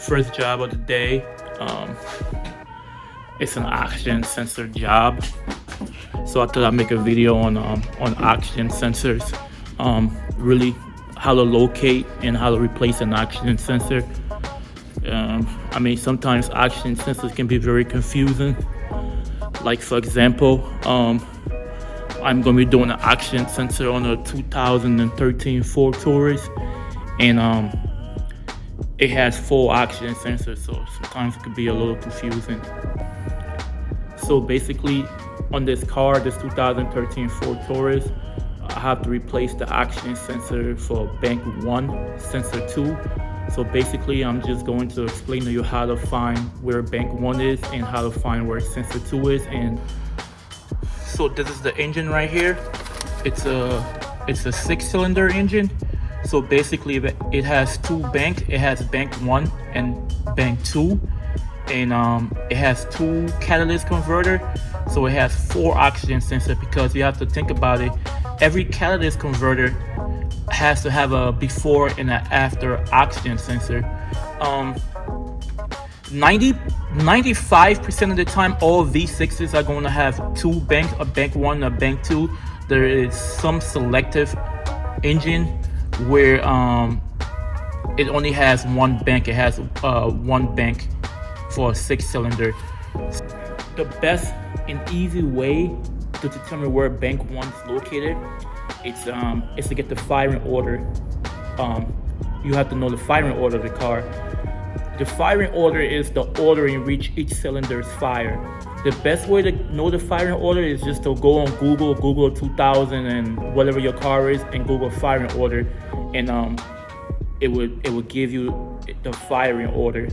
First job of the day. It's an oxygen sensor job, so I thought I'd make a video on oxygen sensors. Really how to locate and how to replace an oxygen sensor. Sometimes oxygen sensors can be very confusing. Like for example, I'm going to be doing an oxygen sensor on a 2013 Ford Taurus, and it has 4 oxygen sensors, so sometimes it could be a little confusing. So basically, on this car, this 2013 Ford Taurus, I have to replace the oxygen sensor for bank 1, sensor 2. So basically, I'm just going to explain to you how to find where bank 1 is and how to find where sensor 2 is. And so this is the engine right here. It's a 6-cylinder engine. So basically, it has 2 banks. It has bank 1 and bank 2, and it has 2 catalyst converter. So it has 4 oxygen sensor, because you have to think about it. Every catalyst converter has to have a before and an after oxygen sensor. 95% of the time, all V6s are going to have 2 banks, a bank 1 and a bank 2. There is some selective engine where it only has 1 bank. It has 1 bank for a 6-cylinder. The best and easy way to determine where bank 1 is located is to get the firing order. You have to know the firing order of the car. The firing order is the order in which each cylinder is fired. The best way to know the firing order is just to go on Google 2000 and whatever your car is, and Google firing order, and it would give you the firing order.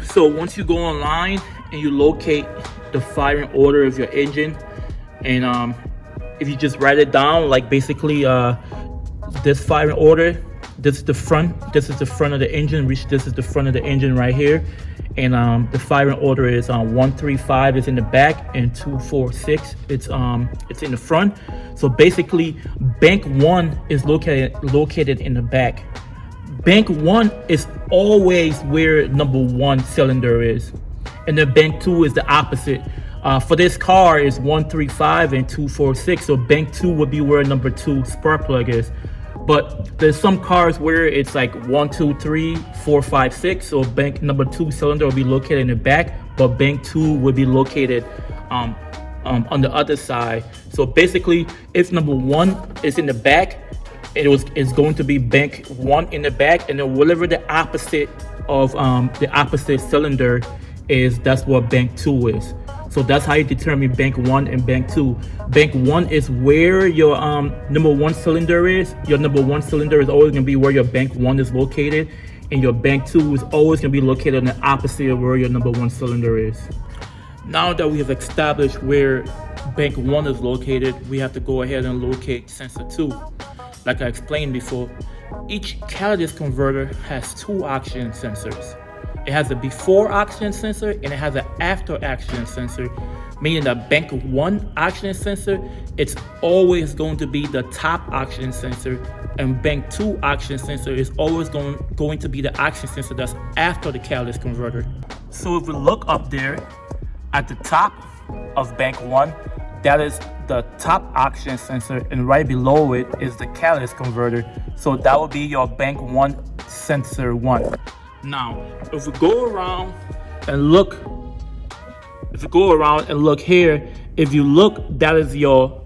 So once you go online and you locate the firing order of your engine, and if you just write it down, like basically this firing order, this is the front of the engine, this is the front of the engine right here, and the firing order is 135 is in the back, and 246 it's in the front. So basically, bank 1 is located in the back. Bank 1 is always where number 1 cylinder is, and then bank 2 is the opposite. For this car is 135 and 246, so bank 2 would be where number 2 spark plug is. But there's some cars where it's like 1, 2, 3, 4, 5, 6. So bank number 2 cylinder will be located in the back, but bank 2 would be located on the other side. So basically, if number 1 is in the back, it's going to be bank 1 in the back, and then whatever the opposite of the opposite cylinder is, that's what bank 2 is. So that's how you determine bank 1 and bank 2. Bank 1 is where your number 1 cylinder is. Your number 1 cylinder is always going to be where your bank 1 is located, and your bank 2 is always going to be located on the opposite of where your number 1 cylinder is. Now that we have established where bank 1 is located, we have to go ahead and locate sensor 2. Like I explained before, each catalyst converter has 2 oxygen sensors. It has a before oxygen sensor and it has an after oxygen sensor, meaning that bank 1 oxygen sensor, it's always going to be the top oxygen sensor, and bank 2 oxygen sensor is always going to be the oxygen sensor that's after the catalyst converter. So if we look up there at the top of bank 1, that is the top oxygen sensor, and right below it is the catalyst converter. So that would be your bank 1 sensor 1. Now, if we go around and look here, if you look, that is your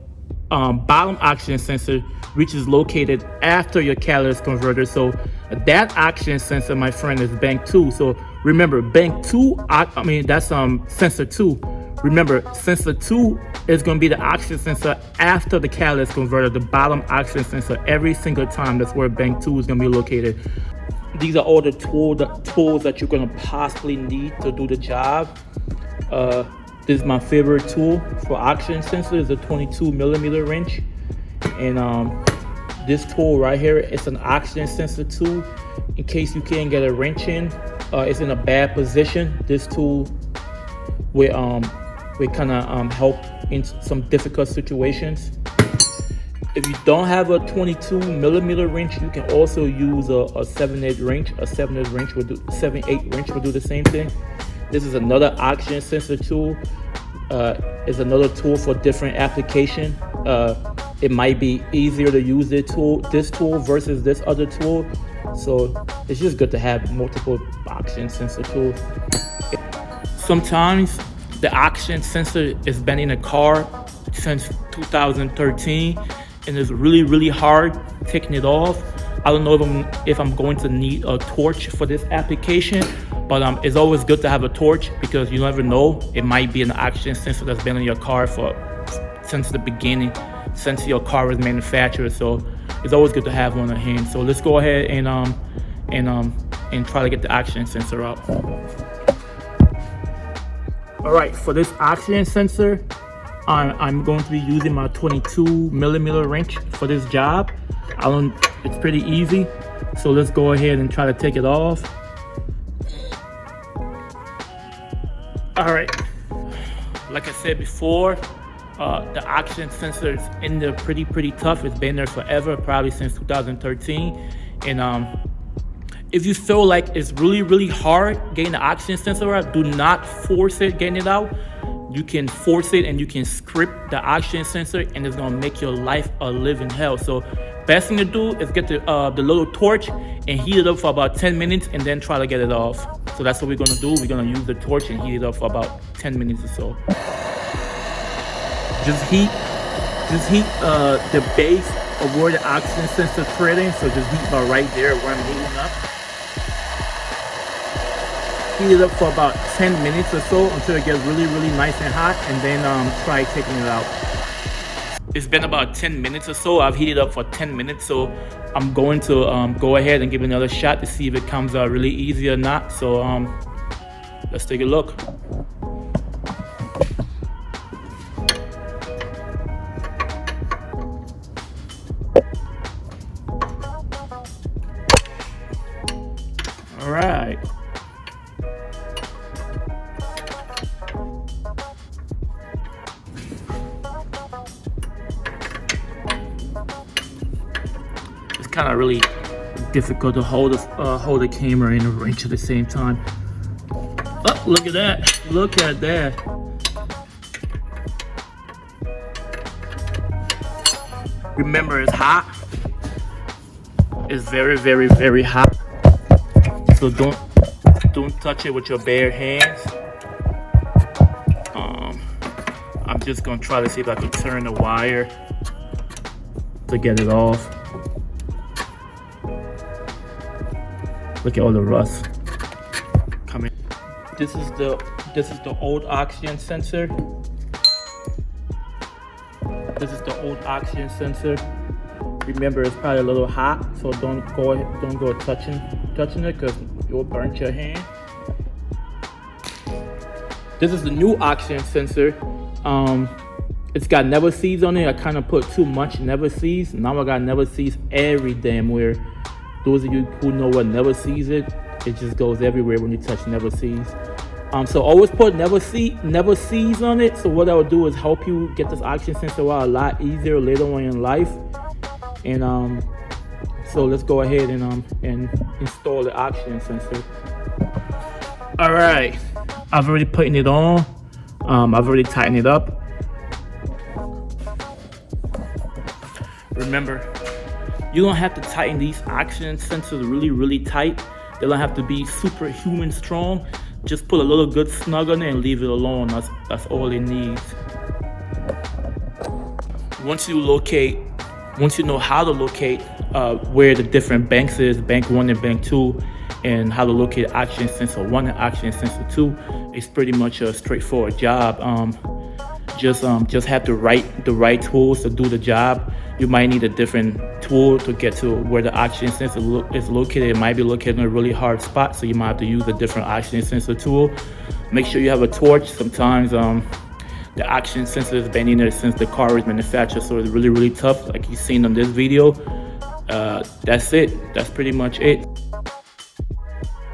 bottom oxygen sensor, which is located after your catalyst converter. So that oxygen sensor, my friend, is bank 2. So remember, bank 2, that's sensor 2. Remember, sensor 2 is going to be the oxygen sensor after the catalyst converter, the bottom oxygen sensor, every single time. That's where bank 2 is going to be located. These are all the tools that you're going to possibly need to do the job. This is my favorite tool for oxygen sensor, is a 22mm wrench. And this tool right here, it's an oxygen sensor tool. In case you can't get a wrench in, it's in a bad position, this tool will kind of help in some difficult situations. If you don't have a 22 millimeter wrench, you can also use a 7/8 wrench. A 7/8 wrench will do 7/8 wrench will do the same thing. This is another oxygen sensor tool. Is another tool for different application. It might be easier to use this tool versus this other tool. So it's just good to have multiple oxygen sensor tools. Sometimes the oxygen sensor has been in a car since 2013 and it's really hard taking it off. I don't know if I'm going to need a torch for this application, but it's always good to have a torch because you never know. It might be an oxygen sensor that's been in your car since the beginning, since your car was manufactured. So it's always good to have one on hand. So let's go ahead and try to get the oxygen sensor out. All right, for this oxygen sensor, I'm going to be using my 22 millimeter wrench for this job. It's pretty easy. So let's go ahead and try to take it off. All right, like I said before, the oxygen sensor is in there pretty tough. It's been there forever, probably since 2013. And if you feel like it's really hard getting the oxygen sensor out, do not force it getting it out. You can force it and you can script the oxygen sensor and it's gonna make your life a living hell. So best thing to do is get the little torch and heat it up for about 10 minutes and then try to get it off. So that's what we're gonna do. We're gonna use the torch and heat it up for about 10 minutes or so. Just heat the base of where the oxygen sensor threading. So just heat about right there where I'm heating up. Heat it up for about 10 minutes or so until it gets really nice and hot, and then try taking it out. It's been about 10 minutes or so. I've heated up for 10 minutes, so I'm going to go ahead and give it another shot to see if it comes out really easy or not. So let's take a look. All right. It's kind of really difficult to hold the camera and the wrench at the same time. Oh, look at that! Look at that! Remember, it's hot. It's very hot. So don't touch it with your bare hands. I'm just gonna try to see if I can turn the wire to get it off. Look at all the rust coming. This is the old oxygen sensor. This is the old oxygen sensor. Remember, it's probably a little hot, so don't go touching it because you'll burn your hand. This is the new oxygen sensor. It's got never sees on it. I kind of put too much never sees. Now I got never sees every damn where. Those of you who know what never sees it just goes everywhere when you touch never sees. So always put never sees on it. So what I would do is help you get this oxygen sensor out a lot easier later on in life. And so let's go ahead and install the oxygen sensor. All right, I've already putting it on. I've already tightened it up. Remember, you don't have to tighten these oxygen sensors really tight. They don't have to be superhuman strong. Just put a little good snug on it and leave it alone. That's all it needs. Once you know how to locate where the different banks is, bank 1 and bank 2, and how to locate oxygen sensor 1 and oxygen sensor 2, it's pretty much a straightforward job. Just have the right tools to do the job. You might need a different tool to get to where the oxygen sensor is located. It might be located in a really hard spot, so you might have to use a different oxygen sensor tool. Make sure you have a torch. Sometimes the oxygen sensor has been in there since the car was manufactured, so it's really tough, like you've seen on this video. That's it. That's pretty much it.